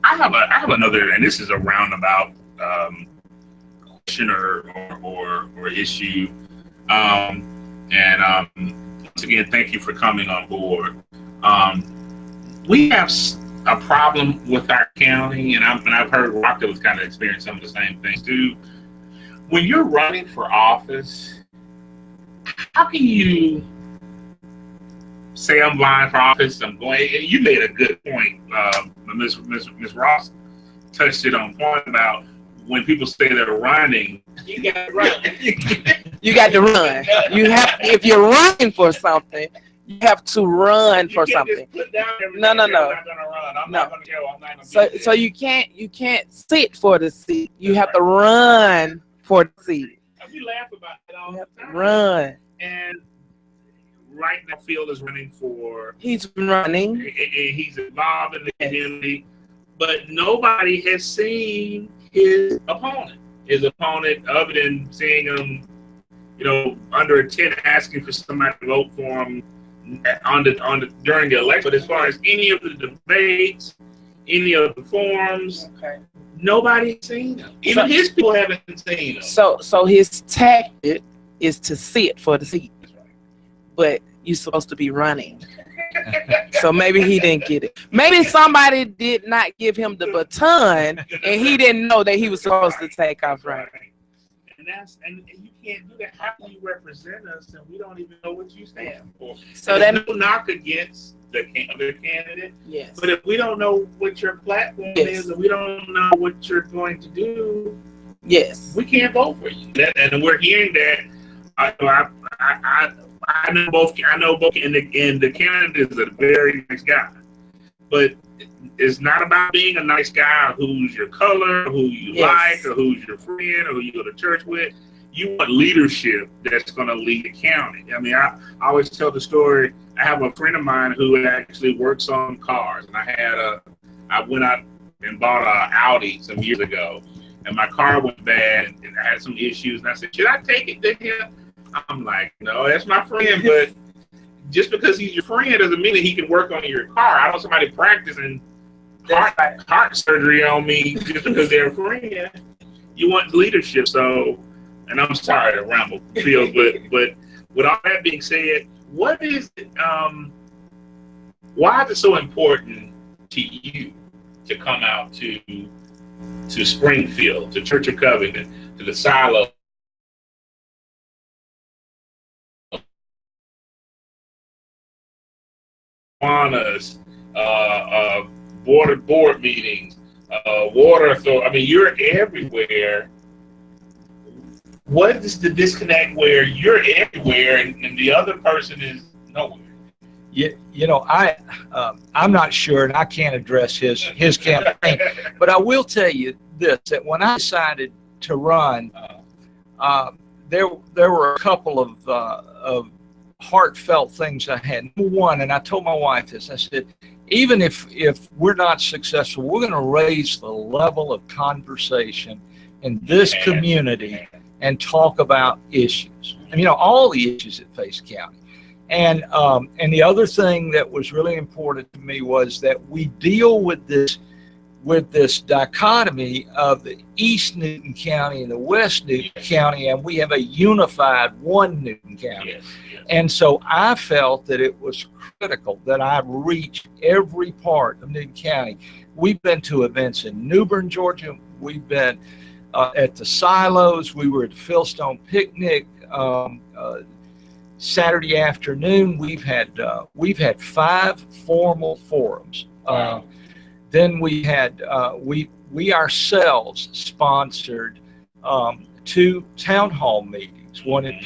I have another, and this is a roundabout question or issue. And once again, thank you for coming on board. We have a problem with our county, and I've heard Rockdale was kind of experiencing some of the same things too. When you're running for office, how can you say I'm vying for office? I'm going. You made a good point, Miss Ross touched it on point about when people say they're running. You got to run. You got to run. You have, if you're running for something, you have to run for something. No, no, no. No. So you can't sit for the seat. You have to run for the seat. We laugh about it all the time. Run. And right now, Field is running for. He's running. He's involved in the community, but nobody has seen his opponent. His opponent, other than seeing him, under a tent asking for somebody to vote for him during the election. But as far as any of the debates, any of the forums, nobody's seen him. Even his people haven't seen him. So his tactic is to sit for the seat, but you're supposed to be running. So maybe he didn't get it. Maybe somebody did not give him the baton, and he didn't know that he was supposed to take off running. And you can't do that. How can you represent us and we don't even know what you stand for? So there's no knock against the candidate. Yes. But if we don't know what your platform is and we don't know what you're going to do, yes, we can't vote for you. And we're hearing that. I know both, and the candidate is a very nice guy, but it's not about being a nice guy who's your color, who you like, or who's your friend, or who you go to church with. You want leadership that's going to lead the county. I mean, I always tell the story. I have a friend of mine who actually works on cars, and I went out and bought an Audi some years ago, and my car went bad, and I had some issues, and I said, should I take it to him? I'm like, no, that's my friend, but just because he's your friend doesn't mean that he can work on your car. I want somebody practicing heart surgery on me just because they're a friend. You want leadership, so, and I'm sorry to ramble, Phil, but with all that being said, what is it, why is it so important to you to come out to Springfield, to Church of Covenant, to the Silo, board meetings, water authority? I mean, you're everywhere. What is the disconnect where you're everywhere and the other person is nowhere? I'm not sure, and I can't address his campaign, but I will tell you this: that when I decided to run, there were a couple of heartfelt things I had. Number one, and I told my wife this, I said, even if we're not successful, we're going to raise the level of conversation in this community and talk about issues. And, all the issues that face county. And the other thing that was really important to me was that we deal with this dichotomy of the East Newton County and the West Newton County, and we have a unified one Newton County. Yes. And so I felt that it was critical that I reach every part of Newton County. We've been to events in New Bern, Georgia. We've been at the Silos. We were at the Philstone Picnic Saturday afternoon. We've had 5 formal forums. Wow. Then we had we ourselves sponsored 2 town hall meetings, one at